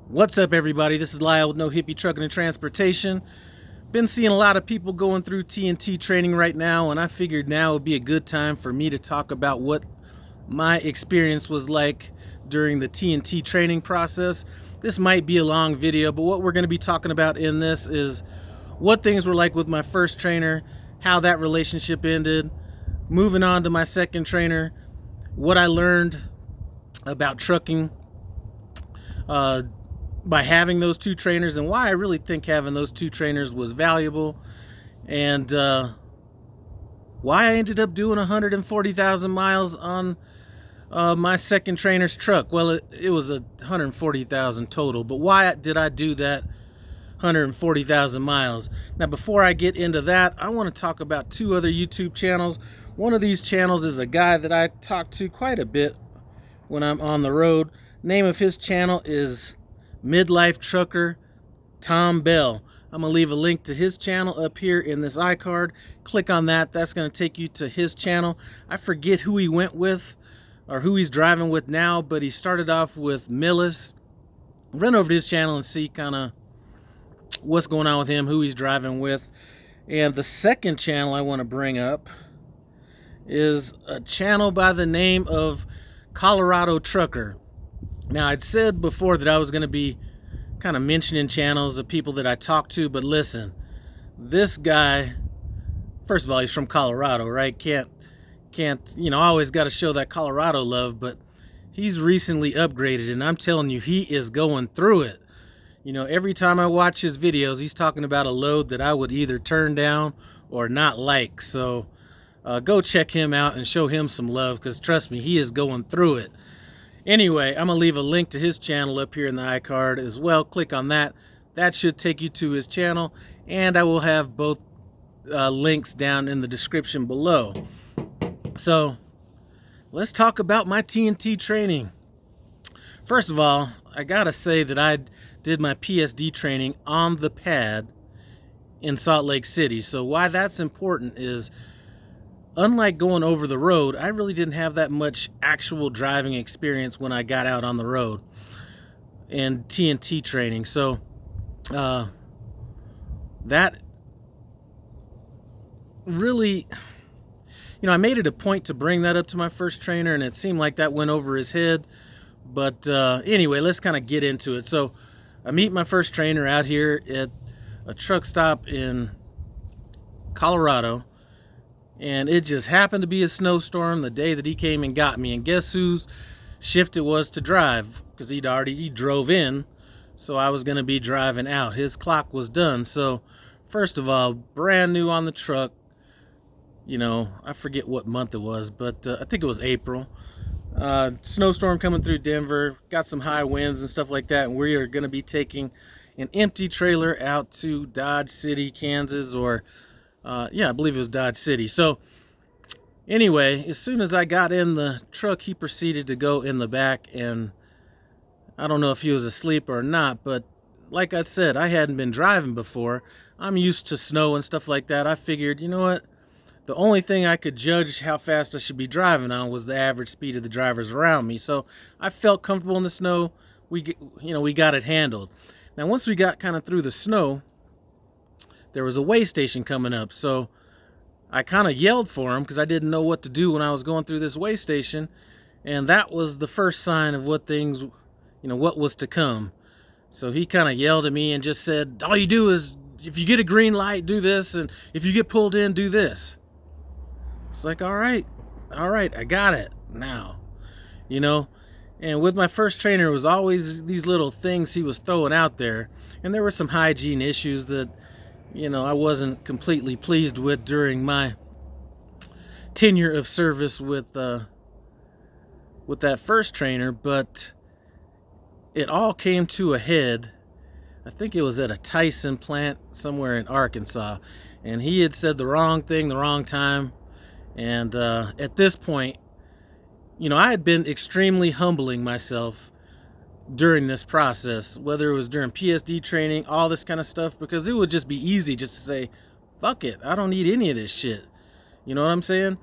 What's up, everybody? This is Lyle with No Hippie Trucking and Transportation. Been seeing a lot of people going through TNT training right now, and I figured now would be a good time for me to talk about what my experience was like during the TNT training process. This might be a long video, but what we're going to be talking about in this is what things were like with my first trainer, how that relationship ended, moving on to my second trainer, what I learned about trucking by having those two trainers, and why I really think having those two trainers was valuable, and why I ended up doing 140,000 miles on my second trainer's truck. Well, it was 140,000 total, but why did I do that 140,000 miles? Now, before I get into that, I want to talk about two other YouTube channels. One of these channels is a guy that I talk to quite a bit when I'm on the road. Name of his channel is Midlife Trucker Thom Bell. I'm going to leave a link to his channel up here in this iCard. Click on that. That's going to take you to his channel. I forget who he went with or who he's driving with now, but he started off with Millis. Run over to his channel and see kind of what's going on with him, who he's driving with. And the second channel I want to bring up is a channel by the name of Colorado Trucker. Now, I'd said before that I was going to be kind of mentioning channels of people that I talk to, but listen, this guy, first of all, he's from Colorado, right? Can't, I always got to show that Colorado love, but he's recently upgraded, and I'm telling you, he is going through it. Every time I watch his videos, he's talking about a load that I would either turn down or not like. So go check him out and show him some love, because trust me, he is going through it. Anyway, I'm going to leave a link to his channel up here in the iCard as well. Click on that. That should take you to his channel, and I will have both links down in the description below. So let's talk about my TNT training. First of all, I got to say that I did my PSD training on the pad in Salt Lake City. So why that's important is, unlike going over the road, I really didn't have that much actual driving experience when I got out on the road and TNT training. So that really, I made it a point to bring that up to my first trainer, and it seemed like that went over his head. But anyway, let's kind of get into it. So I meet my first trainer out here at a truck stop in Colorado. And it just happened to be a snowstorm the day that he came and got me. And guess whose shift it was to drive? Because he drove in, so I was going to be driving out. His clock was done. So first of all, brand new on the truck. I forget what month it was, but I think it was April. Snowstorm coming through Denver. Got some high winds and stuff like that. And we are going to be taking an empty trailer out to Dodge City, Kansas, or I believe it was Dodge City. So anyway, as soon as I got in the truck, he proceeded to go in the back, and I don't know if he was asleep or not, but like I said, I hadn't been driving before. I'm used to snow and stuff like that. I figured, you know what? The only thing I could judge how fast I should be driving on was the average speed of the drivers around me. So I felt comfortable in the snow. We got it handled. Now, once we got kind of through the snow, there was a way station coming up, so I kind of yelled for him because I didn't know what to do when I was going through this way station, and that was the first sign of what was to come. So he kind of yelled at me and just said, all you do is, if you get a green light, do this, and if you get pulled in, do this. It's like, all right, I got it now, And with my first trainer, it was always these little things he was throwing out there, and there were some hygiene issues that I wasn't completely pleased with during my tenure of service with that first trainer, but it all came to a head. I think it was at a Tyson plant somewhere in Arkansas, and he had said the wrong thing the wrong time, and at this point, I had been extremely humbling myself during this process, whether it was during PSD training, all this kind of stuff, because it would just be easy just to say, fuck it, I don't need any of this shit. You know what I'm saying?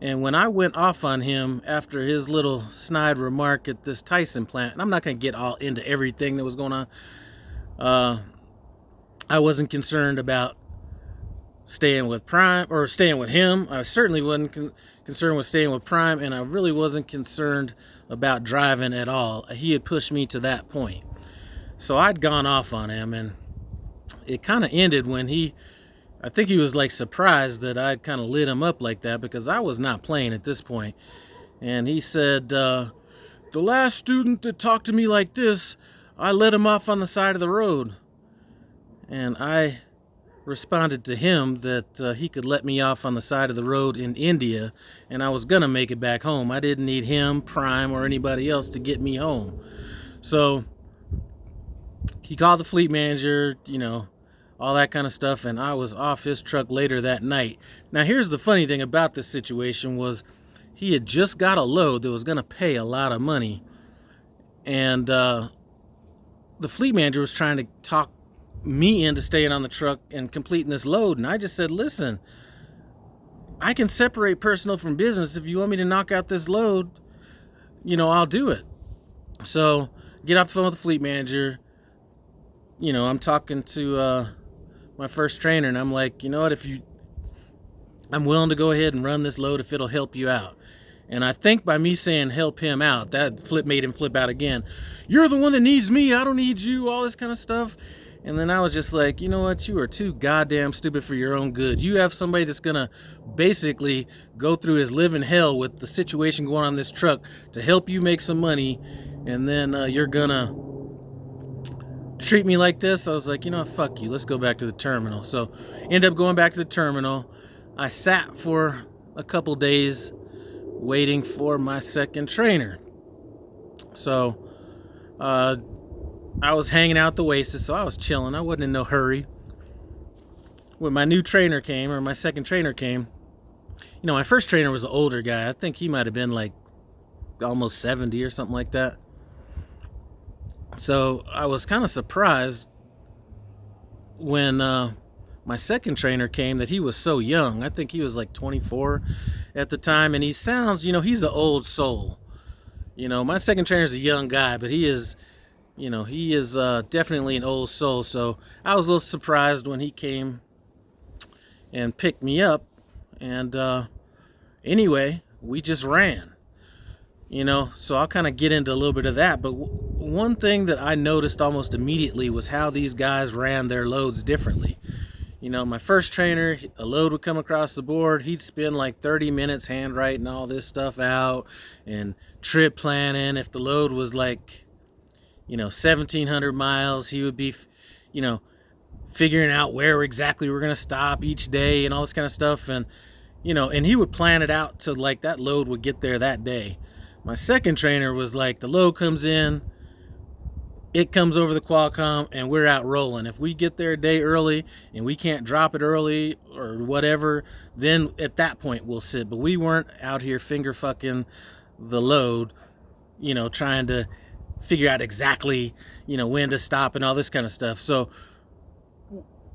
And when I went off on him after his little snide remark at this Tyson plant, and I'm not going to get all into everything that was going on, I wasn't concerned about staying with Prime or staying with him. I certainly wasn't concerned with staying with Prime, and I really wasn't concerned about driving at all. He had pushed me to that point. So I'd gone off on him, and it kind of ended when I think he was like surprised that I'd kind of lit him up like that, because I was not playing at this point. And he said, the last student that talked to me like this, I let him off on the side of the road. And I responded to him that he could let me off on the side of the road in India, and I was going to make it back home. I didn't need him, Prime, or anybody else to get me home. So he called the fleet manager, all that kind of stuff, and I was off his truck later that night. Now, here's the funny thing about this situation was he had just got a load that was going to pay a lot of money, and the fleet manager was trying to talk me into staying on the truck and completing this load, and I just said, listen, I can separate personal from business. If you want me to knock out this load, I'll do it. So get off the phone with the fleet manager. I'm talking to my first trainer, and I'm like, you know what, I'm willing to go ahead and run this load if it'll help you out. And I think by me saying help him out, that made him flip out again. You're the one that needs me, I don't need you, all this kind of stuff. And then I was just like, you know what, you are too goddamn stupid for your own good. You have somebody that's gonna basically go through his living hell with the situation going on in this truck to help you make some money, and then you're gonna treat me like this. I was like, fuck you, let's go back to the terminal. So end up going back to the terminal. I sat for a couple days waiting for my second trainer. So I was hanging out the Oasis, so I was chilling. I wasn't in no hurry. When my new trainer came, or my second trainer came, my first trainer was an older guy. I think he might have been like almost 70 or something like that. So I was kind of surprised when my second trainer came that he was so young. I think he was like 24 at the time, and he sounds, he's an old soul. My second trainer is a young guy, but he is definitely an old soul. So I was a little surprised when he came and picked me up. And anyway, we just ran. So I'll kind of get into a little bit of that. But one thing that I noticed almost immediately was how these guys ran their loads differently. My first trainer, a load would come across the board. He'd spend like 30 minutes handwriting all this stuff out and trip planning. If the load was like, 1,700 miles, he would be, figuring out where exactly we're going to stop each day and all this kind of stuff. And, and he would plan it out so like that load would get there that day. My second trainer was like, the load comes in, it comes over the Qualcomm, and we're out rolling. If we get there a day early and we can't drop it early or whatever, then at that point we'll sit. But we weren't out here finger fucking the load, trying to figure out exactly, when to stop and all this kind of stuff. So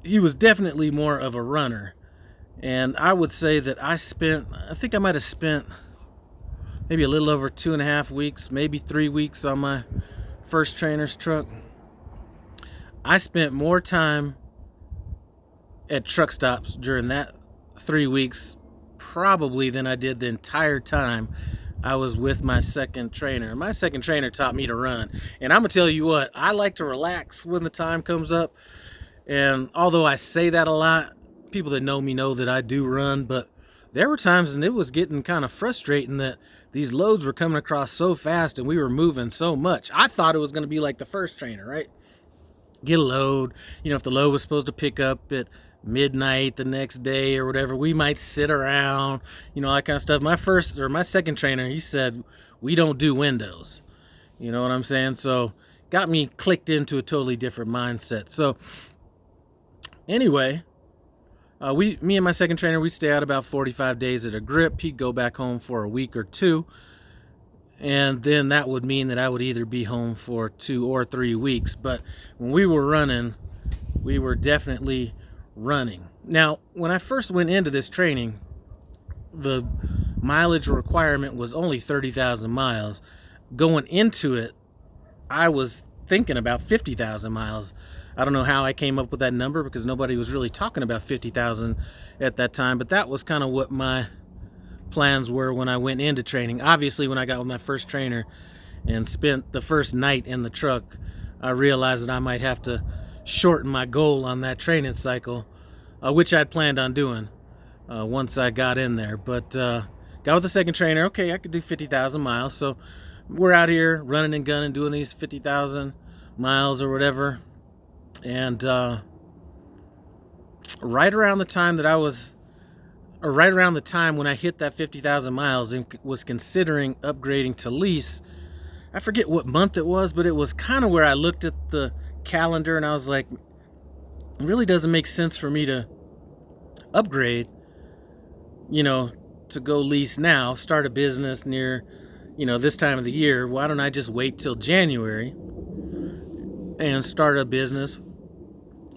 he was definitely more of a runner. And I would say that I think I might have spent maybe a little over 2.5 weeks, maybe 3 weeks on my first trainer's truck. I spent more time at truck stops during that 3 weeks probably than I did the entire time I was with my second trainer. My second trainer taught me to run. And I'm going to tell you what, I like to relax when the time comes up. And although I say that a lot, people that know me know that I do run, but there were times and it was getting kind of frustrating that these loads were coming across so fast and we were moving so much. I thought it was going to be like the first trainer, right? Get a load. If the load was supposed to pick up at midnight the next day or whatever, we might sit around, that kind of stuff. My second trainer, he said, we don't do windows. You know what I'm saying? So got me clicked into a totally different mindset. So anyway, me and my second trainer, we stay out about 45 days at a grip. He'd go back home for a week or two. And then that would mean that I would either be home for 2 or 3 weeks. But when we were running, we were definitely running. Now, when I first went into this training, the mileage requirement was only 30,000 miles. Going into it, I was thinking about 50,000 miles. I don't know how I came up with that number because nobody was really talking about 50,000 at that time, but that was kind of what my plans were when I went into training. Obviously, when I got with my first trainer and spent the first night in the truck, I realized that I might have to shorten my goal on that training cycle, which I'd planned on doing once I got in there. But got with the second trainer. Okay, I could do 50,000 miles. So we're out here running and gunning, doing these 50,000 miles or whatever. And right around the time when I hit that 50,000 miles and was considering upgrading to lease, I forget what month it was, but it was kind of where I looked at the calendar and I was like, it really doesn't make sense for me to upgrade, to go lease now, start a business near, this time of the year. Why don't I just wait till January and start a business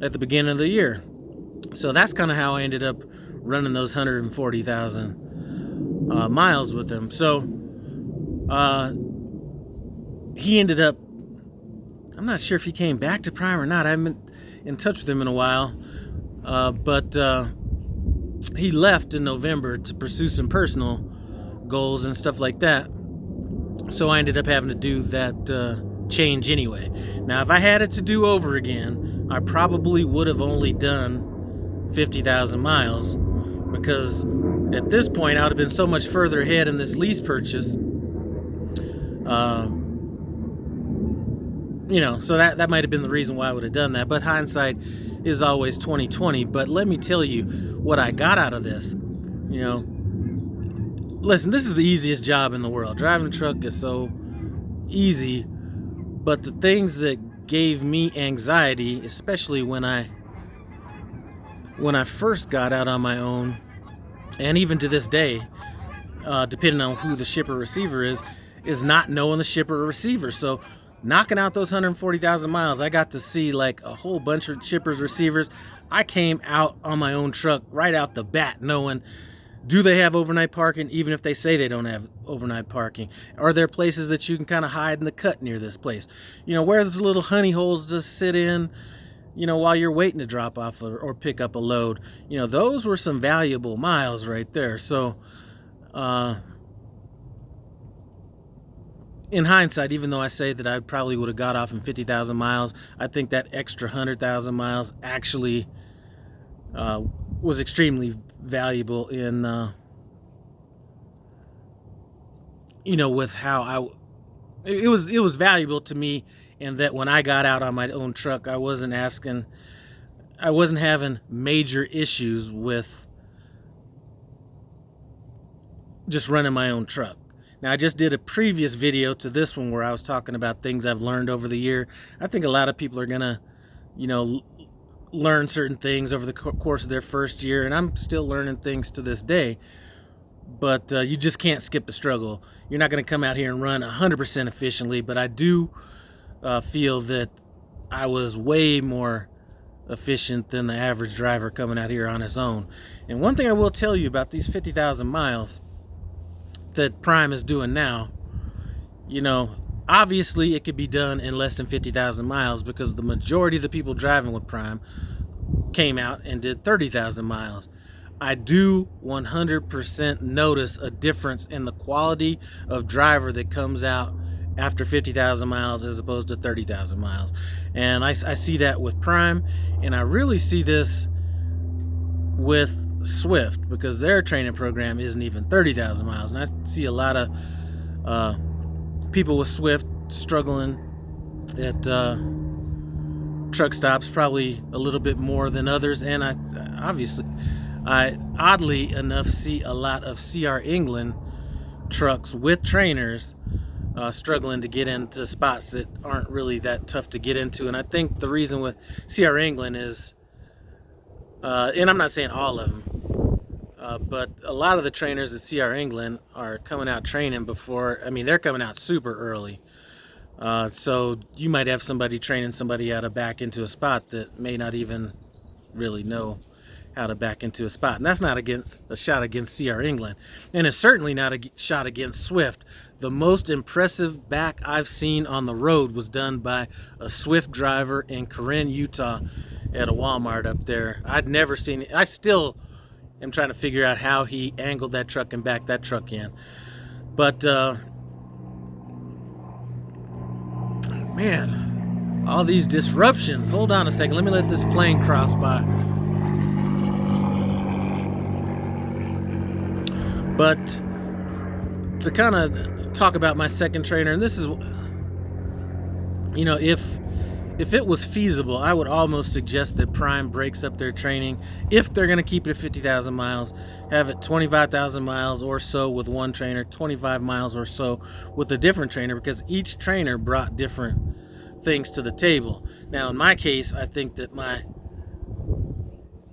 at the beginning of the year? So that's kind of how I ended up running those 140,000 miles with him. So he ended up, I'm not sure if he came back to Prime or not. I haven't been in touch with him in a while. But he left in November to pursue some personal goals and stuff like that. So I ended up having to do that change anyway. Now, if I had it to do over again, I probably would have only done 50,000 miles because at this point I would have been so much further ahead in this lease purchase. So that might have been the reason why I would have done that. But hindsight is always 20/20. But let me tell you what I got out of this. Listen, this is the easiest job in the world. Driving a truck is so easy. But the things that gave me anxiety, especially when I first got out on my own, and even to this day, depending on who the shipper receiver is not knowing the shipper or receiver. So knocking out those 140,000 miles, I got to see like a whole bunch of shippers, receivers. I came out on my own truck right out the bat knowing, do they have overnight parking, even if they say they don't have overnight parking? Are there places that you can kind of hide in the cut near this place? Where there's little honey holes to sit in, while you're waiting to drop off or pick up a load. Those were some valuable miles right there. So in hindsight, even though I say that I probably would have got off in 50,000 miles, I think that extra 100,000 miles actually was extremely valuable in, with how it was valuable to me, in that when I got out on my own truck, I wasn't having major issues with just running my own truck. Now, I just did a previous video to this one where I was talking about things I've learned over the year. I think a lot of people are going to, learn certain things over the course of their first year, and I'm still learning things to this day. But you just can't skip the struggle. You're not going to come out here and run 100% efficiently, but I do feel that I was way more efficient than the average driver coming out here on his own. And one thing I will tell you about these 50,000 miles that Prime is doing now, obviously it could be done in less than 50,000 miles because the majority of the people driving with Prime came out and did 30,000 miles. I do 100% notice a difference in the quality of driver that comes out after 50,000 miles as opposed to 30,000 miles. And I see that with Prime, and I really see this with Swift because their training program isn't even 30,000 miles. And I see a lot of people with Swift struggling at truck stops, probably a little bit more than others. And I oddly enough see a lot of CR England trucks with trainers struggling to get into spots that aren't really that tough to get into. And I think the reason with CR England is, and I'm not saying all of them, but a lot of the trainers at CR England are coming out training before, they're coming out super early. So you might have somebody training somebody out of back into a spot that may not even really know how to back into a spot. And that's not against a shot against CR England. And it's certainly not a shot against Swift. The most impressive back I've seen on the road was done by a Swift driver in Corinne, Utah at a Walmart up there. I'd never seen it. I still am trying to figure out how he angled that truck and backed that truck in. But, man, all these disruptions. Hold on a second. Let me let this plane cross by. But to kind of talk about my second trainer, and this is, you know, if it was feasible, I would almost suggest that Prime breaks up their training. If they're going to keep it at 50,000 miles, have it 25,000 miles or so with one trainer, 25 miles or so with a different trainer, because each trainer brought different things to the table. Now, in my case, I think that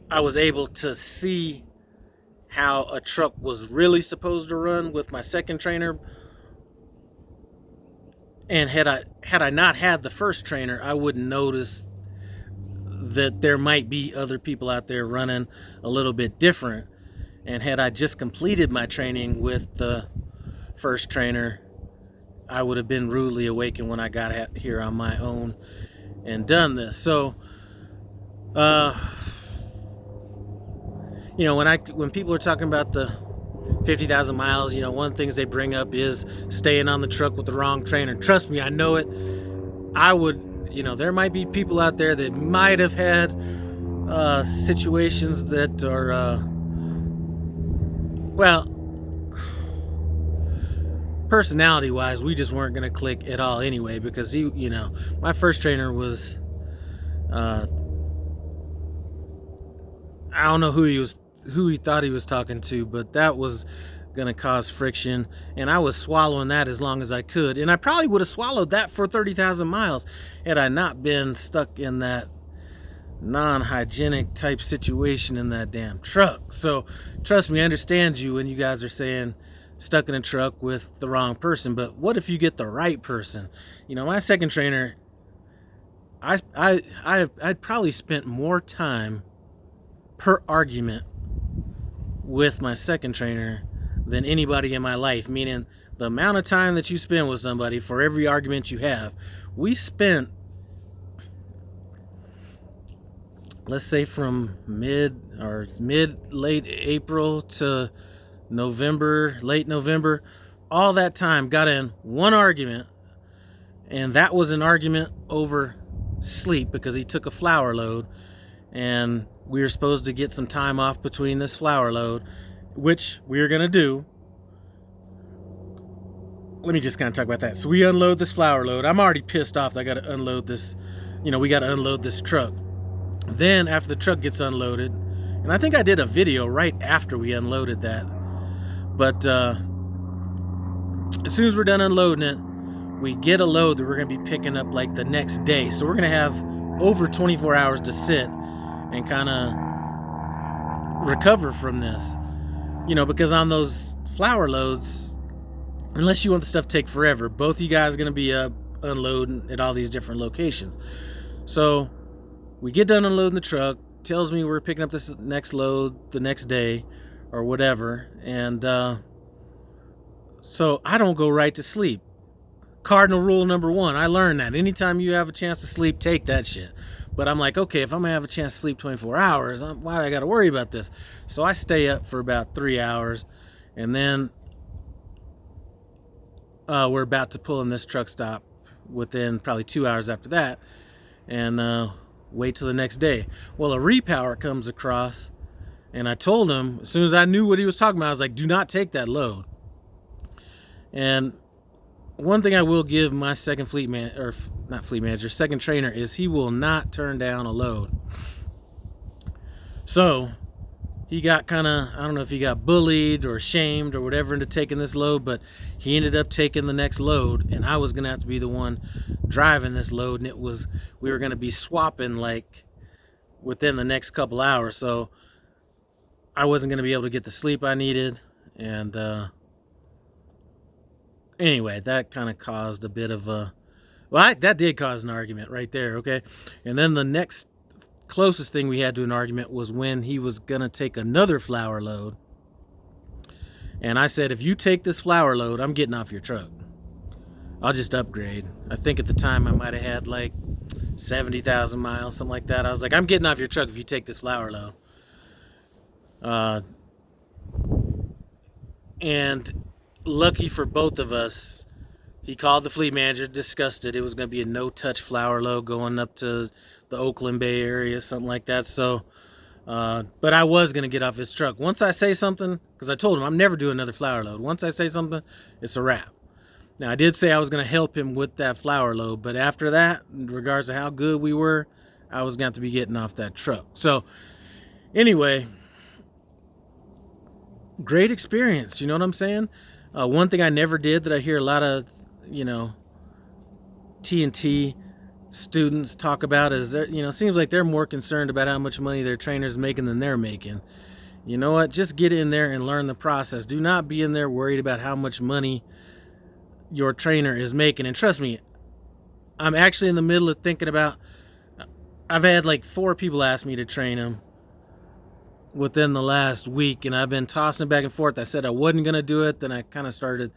I was able to see how a truck was really supposed to run with my second trainer. And had I not had the first trainer, I wouldn't notice that there might be other people out there running a little bit different. And had I just completed my training with the first trainer, I would have been rudely awakened when I got here on my own and done this. So, you know, when people are talking about the 50,000 miles, you know, one of the things they bring up is staying on the truck with the wrong trainer. Trust me, I know it. I would, you know, there might be people out there that might have had situations that are, well, personality-wise, we just weren't going to click at all anyway, because he, you know, my first trainer was, I don't know who he thought he was talking to, but that was going to cause friction, and I was swallowing that as long as I could, and I probably would have swallowed that for 30,000 miles had I not been stuck in that non-hygienic type situation in that damn truck. So trust me, I understand you when you guys are saying stuck in a truck with the wrong person, but what if you get the right person? You know, my second trainer, I'd probably spent more time per argument with my second trainer than anybody in my life, meaning the amount of time that you spend with somebody for every argument you have. We spent, let's say, from late April to November, late November, all that time got in one argument, and that was an argument over sleep because he took a flour load, and we were supposed to get some time off between this flour load, which we were going to do. Let me just kind of talk about that. So we unload this flour load. I'm already pissed off that I got to unload this. You know, we got to unload this truck. Then after the truck gets unloaded, and I think I did a video right after we unloaded that. But as soon as we're done unloading it, we get a load that we're going to be picking up like the next day. So we're going to have over 24 hours to sit and kind of recover from this, you know, because on those flour loads, unless you want the stuff to take forever, both you guys are going to be unloading at all these different locations. So we get done unloading the truck, tells me we're picking up this next load the next day or whatever, and so I don't go right to sleep. Cardinal rule number 1, I learned that anytime you have a chance to sleep, take that shit. But I'm like, okay, if I'm going to have a chance to sleep 24 hours, why do I got to worry about this? So I stay up for about 3 hours, and then we're about to pull in this truck stop within probably 2 hours after that, and wait till the next day. Well, a repower comes across, and I told him, as soon as I knew what he was talking about, I was like, do not take that load. And one thing I will give my second second trainer is he will not turn down a load. So he got kind of, I don't know if he got bullied or shamed or whatever into taking this load, but he ended up taking the next load, and I was going to have to be the one driving this load, and we were going to be swapping like within the next couple hours, so I wasn't going to be able to get the sleep I needed, and anyway, that kind of caused a bit of a, that did cause an argument right there, okay? And then the next closest thing we had to an argument was when he was going to take another flour load. And I said, if you take this flour load, I'm getting off your truck. I'll just upgrade. I think at the time I might have had like 70,000 miles, something like that. I was like, I'm getting off your truck if you take this flour load. And lucky for both of us, he called the fleet manager, discussed it. It was going to be a no-touch flour load going up to the Oakland Bay area, something like that. So, but I was going to get off his truck. Once I say something, because I told him I'm never doing another flour load. Once I say something, it's a wrap. Now, I did say I was going to help him with that flour load, but after that, in regards to how good we were, I was going to be getting off that truck. So, anyway, great experience, you know what I'm saying? One thing I never did that I hear a lot of, TNT students talk about is, seems like they're more concerned about how much money their trainer's making than they're making. You know what? Just get in there and learn the process. Do not be in there worried about how much money your trainer is making. And trust me, I'm actually in the middle of thinking about, I've had like 4 people ask me to train them within the last week, and I've been tossing it back and forth. I said I wasn't going to do it, then I kind of started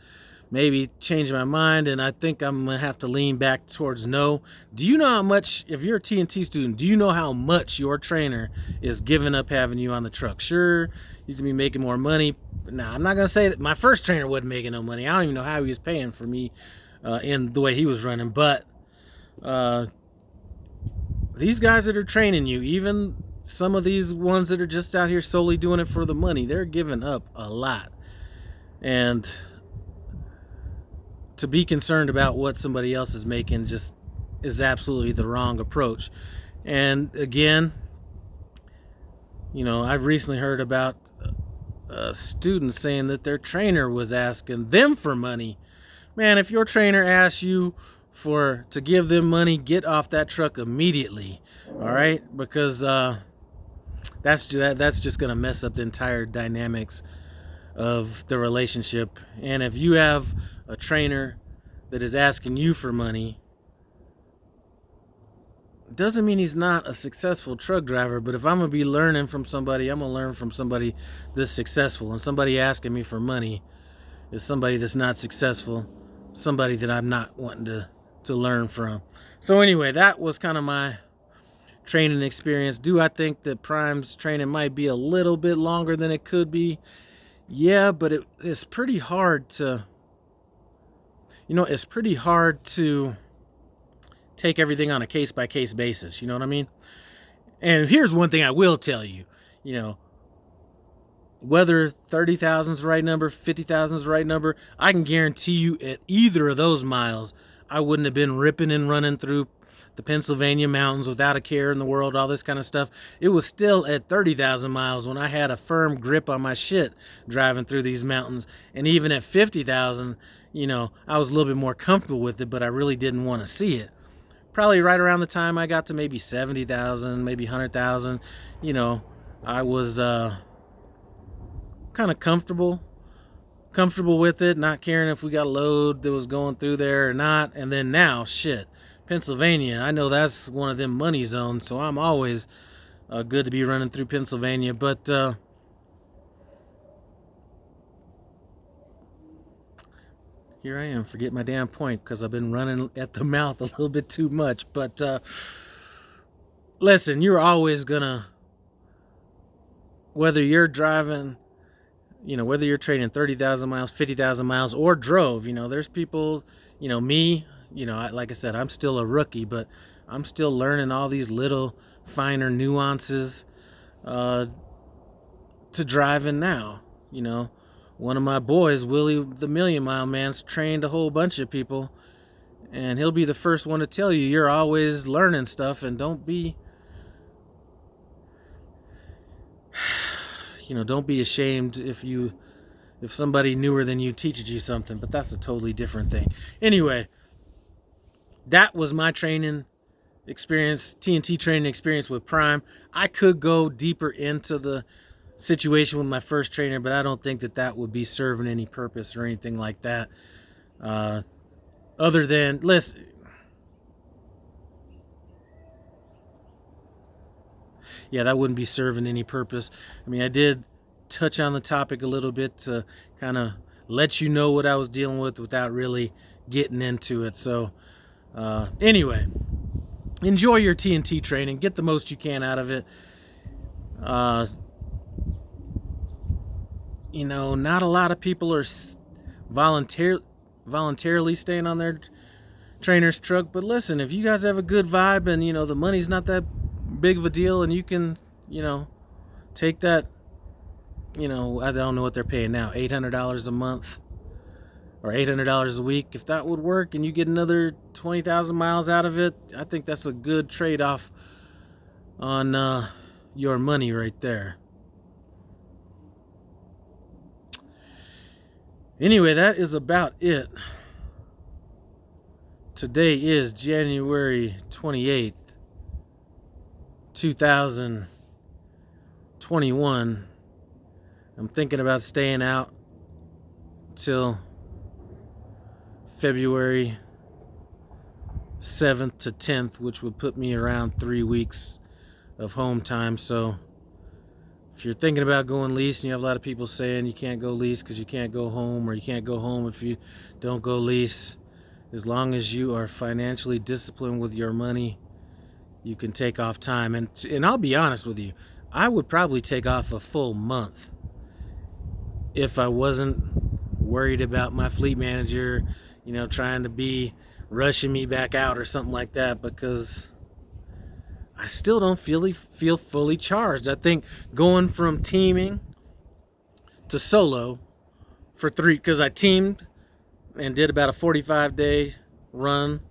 maybe changing my mind, and I think I'm going to have to lean back towards no. Do you know how much, if you're a TNT student, do you know how much your trainer is giving up having you on the truck? Sure, he's going to be making more money. Now, I'm not going to say that my first trainer wasn't making no money. I don't even know how he was paying for me in the way he was running, but these guys that are training you, even some of these ones that are just out here solely doing it for the money, they're giving up a lot. And to be concerned about what somebody else is making just is absolutely the wrong approach. And again, I've recently heard about students saying that their trainer was asking them for money. Man, if your trainer asks you to give them money, get off that truck immediately. All right? Because that's just going to mess up the entire dynamics of the relationship. And if you have a trainer that is asking you for money, doesn't mean he's not a successful truck driver. But if I'm going to be learning from somebody, I'm going to learn from somebody that's successful. And somebody asking me for money is somebody that's not successful, somebody that I'm not wanting to learn from. So anyway, that was kind of my training experience. Do I think that Prime's training might be a little bit longer than it could be? Yeah, but it's pretty hard to, take everything on a case-by-case basis. You know what I mean? And here's one thing I will tell you, whether 30,000 is the right number, 50,000 is the right number, I can guarantee you at either of those miles, I wouldn't have been ripping and running through the Pennsylvania mountains without a care in the world, all this kind of stuff. It was still at 30,000 miles when I had a firm grip on my shit driving through these mountains. And even at 50,000, I was a little bit more comfortable with it, but I really didn't want to see it. Probably right around the time I got to maybe 70,000, maybe 100,000, I was kind of comfortable with it, not caring if we got a load that was going through there or not. And then now, shit, Pennsylvania, I know that's one of them money zones, so I'm always good to be running through Pennsylvania. But here I am, forget my damn point because I've been running at the mouth a little bit too much. But listen, you're always gonna, whether you're driving, whether you're trading 30,000 miles, 50,000 miles, or drove, there's people, me, like I said, I'm still a rookie, but I'm still learning all these little finer nuances to driving now. One of my boys, Willie the Million Mile Man's trained a whole bunch of people, and he'll be the first one to tell you you're always learning stuff, and don't be ashamed if somebody newer than you teaches you something, but that's a totally different thing. Anyway, that was my training experience, TNT training experience with Prime. I could go deeper into the situation with my first trainer, but I don't think that would be serving any purpose or anything like that. Other than, listen, yeah, that wouldn't be serving any purpose. I mean, I did touch on the topic a little bit to kind of let you know what I was dealing with without really getting into it. So anyway, enjoy your TNT training. Get the most you can out of it. You know, not a lot of people are voluntarily staying on their trainer's truck, but listen, if you guys have a good vibe and, you know, the money's not that big of a deal and you can, you know, take that, you know, I don't know what they're paying now, $800 a month or $800 a week, if that would work and you get another 20,000 miles out of it, I think that's a good trade-off on your money right there. Anyway, that is about it. Today is January 28th, 2021. I'm thinking about staying out till February 7th to 10th, which would put me around 3 weeks of home time. So if you're thinking about going lease and you have a lot of people saying you can't go lease because you can't go home, or you can't go home if you don't go lease, as long as you are financially disciplined with your money, you can take off time. And I'll be honest with you, I would probably take off a full month if I wasn't worried about my fleet manager, you know, trying to be rushing me back out or something like that, because I still don't feel fully charged. I think going from teaming to solo for 3, because I teamed and did about a 45-day run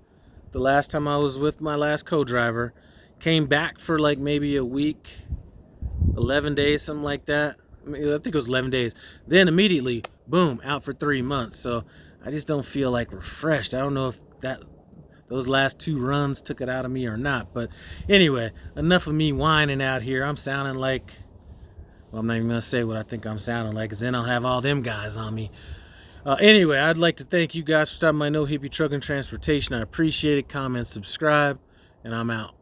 the last time I was with my last co-driver, came back for like maybe a week, 11 days, something like that. I think it was 11 days. Then immediately, boom, out for 3 months. So I just don't feel like refreshed. I don't know if those last 2 runs took it out of me or not. But anyway, enough of me whining out here. I'm sounding like, well, I'm not even going to say what I think I'm sounding like, because then I'll have all them guys on me. Anyway, I'd like to thank you guys for stopping by No Hippie Truck and Transportation. I appreciate it. Comment, subscribe, and I'm out.